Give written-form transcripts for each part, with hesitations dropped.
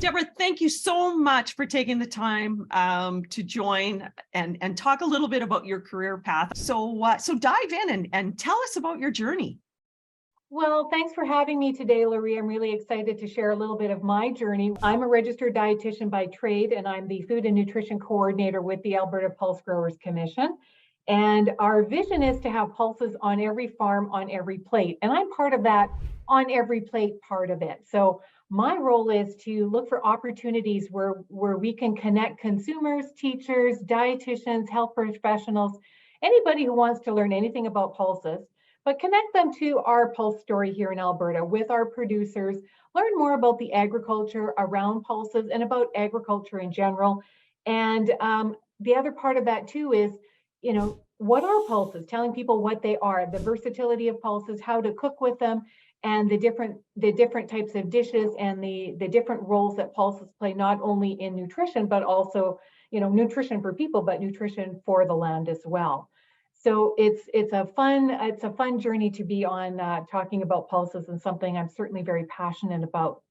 Debra, thank you so much for taking the time to join and talk a little bit about your career path. So dive in and tell us about your journey. Well, thanks for having me today, Laurie. I'm really excited to share a little bit of my journey. I'm a registered dietitian by trade, and I'm the food and nutrition coordinator with the Alberta Pulse Growers Commission. And our vision is to have pulses on every farm, on every plate. And I'm part of that on every plate part of it. So my role is to look for opportunities where we can connect consumers, teachers, dietitians, health professionals, anybody who wants to learn anything about pulses, but connect them to our pulse story here in Alberta with our producers, learn more about the agriculture around pulses and about agriculture in general. And the other part of that too is, what are pulses? Telling people what they are, the versatility of pulses, how to cook with them, and the different types of dishes and the different roles that pulses play, not only in nutrition, but also, nutrition for people, but nutrition for the land as well. So it's a fun journey to be on, talking about pulses, and something I'm certainly very passionate about.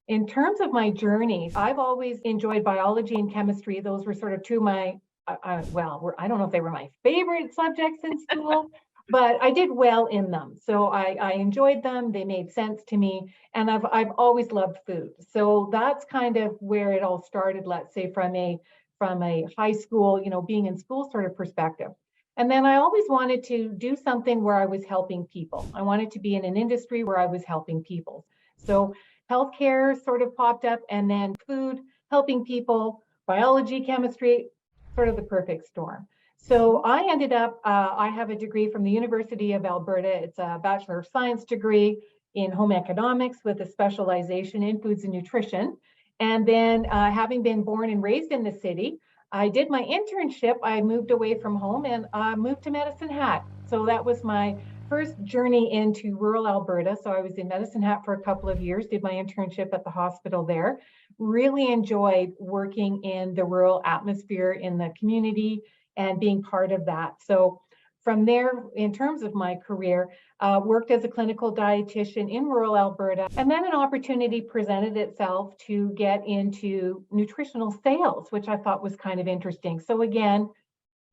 In terms of my journey, I've always enjoyed biology and chemistry. Those were sort of two of my, I don't know if they were my favorite subjects in school, but I did well in them. So I enjoyed them. They made sense to me, and I've always loved food. So that's kind of where it all started. Let's say from a high school, being in school sort of perspective. And then I always wanted to do something where I was helping people. I wanted to be in an industry where I was helping people. So healthcare sort of popped up, and then food, helping people, biology, chemistry, sort of the perfect storm. So I ended up, I have a degree from the University of Alberta. It's a Bachelor of Science degree in home economics with a specialization in foods and nutrition. And then having been born and raised in the city, I did my internship. I moved away from home and moved to Medicine Hat. So that was my first journey into rural Alberta. So I was in Medicine Hat for a couple of years, did my internship at the hospital there. Really enjoyed working in the rural atmosphere in the community and being part of that. So from there, in terms of my career, worked as a clinical dietitian in rural Alberta, and then an opportunity presented itself to get into nutritional sales, which I thought was kind of interesting. So again,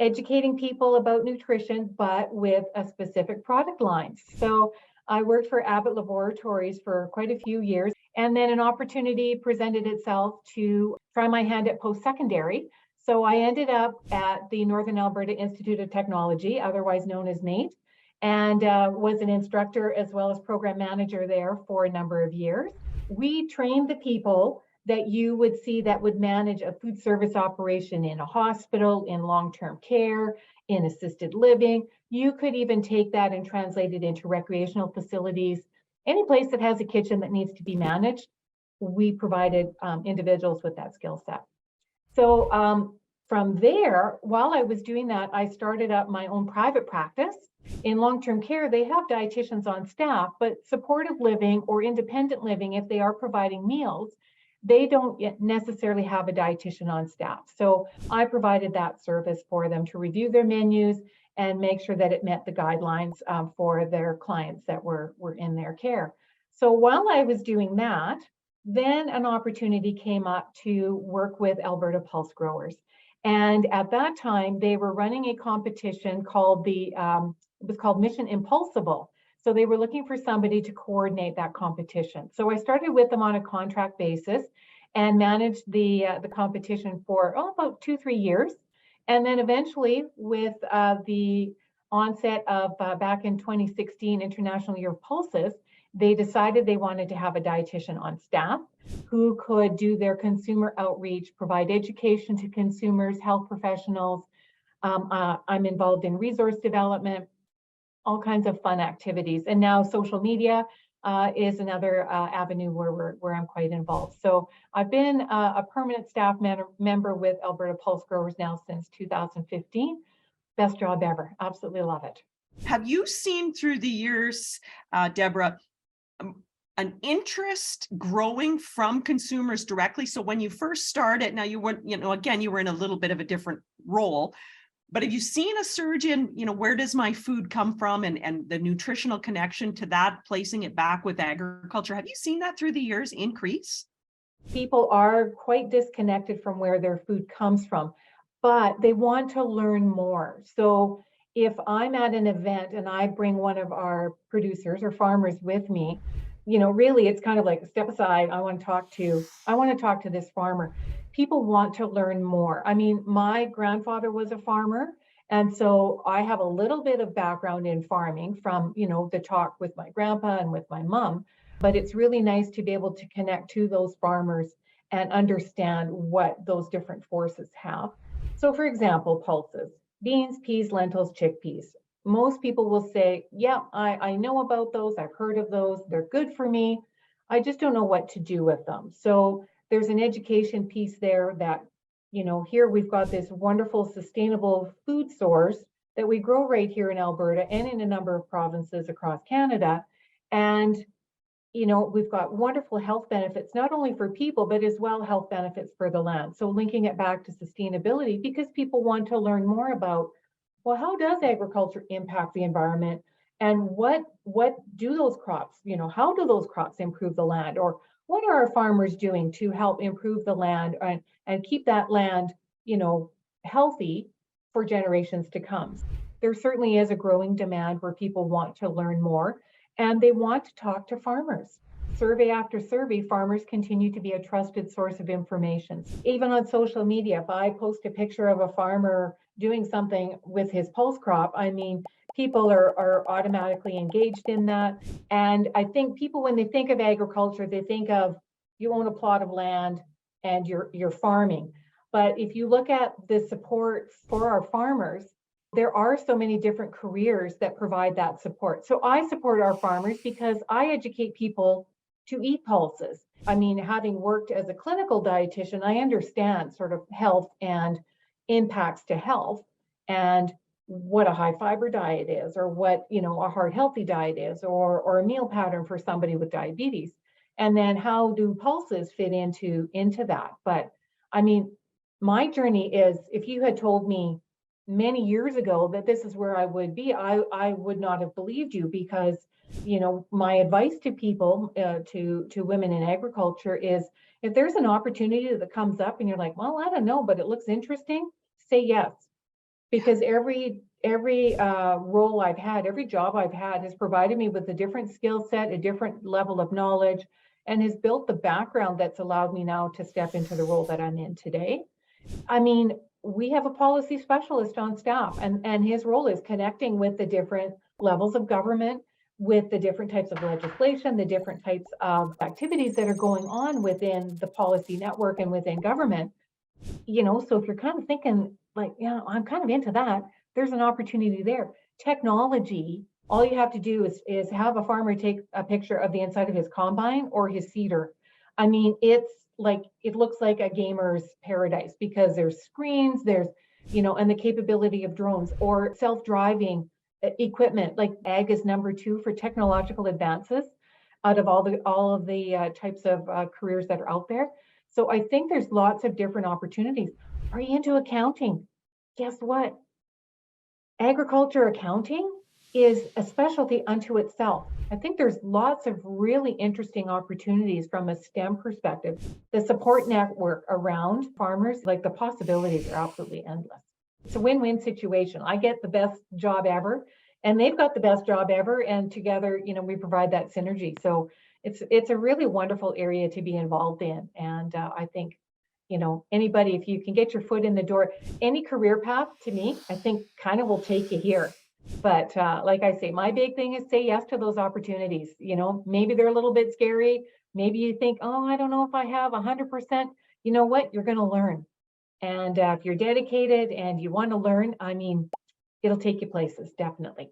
educating people about nutrition, but with a specific product line. So I worked for Abbott Laboratories for quite a few years, and then an opportunity presented itself to try my hand at post-secondary. So I ended up at the Northern Alberta Institute of Technology, otherwise known as NAIT, and was an instructor as well as program manager there for a number of years. We trained the people that you would see that would manage a food service operation in a hospital, in long-term care, in assisted living. You could even take that and translate it into recreational facilities. Any place that has a kitchen that needs to be managed, we provided individuals with that skill set. So from there, while I was doing that, I started up my own private practice. In long-term care, they have dietitians on staff, but supportive living or independent living, if they are providing meals, they don't yet necessarily have a dietitian on staff. So I provided that service for them to review their menus and make sure that it met the guidelines for their clients that were in their care. So while I was doing that, then an opportunity came up to work with Alberta Pulse Growers. And at that time, they were running a competition called it was called Mission Impulsible. So they were looking for somebody to coordinate that competition. So I started with them on a contract basis and managed the competition for about 2-3 years. And then eventually, with the onset of back in 2016 International Year of Pulses, they decided they wanted to have a dietitian on staff who could do their consumer outreach, provide education to consumers, health professionals. I'm involved in resource development, all kinds of fun activities. And now social media is another avenue where I'm quite involved. So I've been a permanent staff member with Alberta Pulse Growers now since 2015. Best job ever. Absolutely love it. Have you seen through the years, Debra, an interest growing from consumers directly? So when you first started, now you weren't, again, you were in a little bit of a different role, but have you seen a surge in, where does my food come from, and the nutritional connection to that, placing it back with agriculture? Have you seen that through the years increase? People are quite disconnected from where their food comes from, but they want to learn more. So if I'm at an event and I bring one of our producers or farmers with me, really it's kind of like step aside. I want to talk to this farmer. People want to learn more. I mean, my grandfather was a farmer, and so I have a little bit of background in farming from, the talk with my grandpa and with my mom, but it's really nice to be able to connect to those farmers and understand what those different forces have. So for example, pulses, beans, peas, lentils, chickpeas. Most people will say, yeah, I know about those. I've heard of those. They're good for me. I just don't know what to do with them. So there's an education piece there that, here we've got this wonderful sustainable food source that we grow right here in Alberta and in a number of provinces across Canada. And we've got wonderful health benefits, not only for people, but as well health benefits for the land. So linking it back to sustainability, because people want to learn more about, well, how does agriculture impact the environment? And what do those crops, how do those crops improve the land? Or what are our farmers doing to help improve the land and keep that land, healthy for generations to come? There certainly is a growing demand where people want to learn more and they want to talk to farmers. Survey after survey, farmers continue to be a trusted source of information. Even on social media, if I post a picture of a farmer doing something with his pulse crop, I mean, people are automatically engaged in that. And I think people, when they think of agriculture, they think of you own a plot of land and you're farming. But if you look at the support for our farmers, there are so many different careers that provide that support. So I support our farmers because I educate people to eat pulses. I mean, having worked as a clinical dietitian, I understand sort of health and impacts to health and what a high fiber diet is, or what, a heart healthy diet is, or a meal pattern for somebody with diabetes. And then how do pulses fit into that? But I mean, my journey is, if you had told me many years ago that this is where I would be, I would not have believed you, because my advice to people, to women in agriculture is, if there's an opportunity that comes up and you're like, well, I don't know, but it looks interesting, say yes. Because every role I've had, every job I've had has provided me with a different skill set, a different level of knowledge, and has built the background that's allowed me now to step into the role that I'm in today. I mean, we have a policy specialist on staff, and his role is connecting with the different levels of government, with the different types of legislation, the different types of activities that are going on within the policy network and within government. So if you're kind of thinking like, yeah, I'm kind of into that, there's an opportunity there. Technology, all you have to do is have a farmer take a picture of the inside of his combine or his seeder. I mean, it looks like a gamer's paradise, because there's screens, there's, and the capability of drones or self-driving equipment. Like ag is number 2 for technological advances out of all of the types of careers that are out there. So I think there's lots of different opportunities. Are you into accounting? Guess what? Agriculture accounting is a specialty unto itself. I think there's lots of really interesting opportunities from a STEM perspective. The support network around farmers, like the possibilities are absolutely endless. It's a win-win situation. I get the best job ever, and they've got the best job ever, and together, we provide that synergy. So it's a really wonderful area to be involved in. And I think, anybody, if you can get your foot in the door, any career path, to me, I think kind of will take you here. But like I say, my big thing is say yes to those opportunities. Maybe they're a little bit scary. Maybe you think, oh, I don't know if I have 100%. You know what? You're going to learn. And if you're dedicated and you want to learn, I mean, it'll take you places, definitely.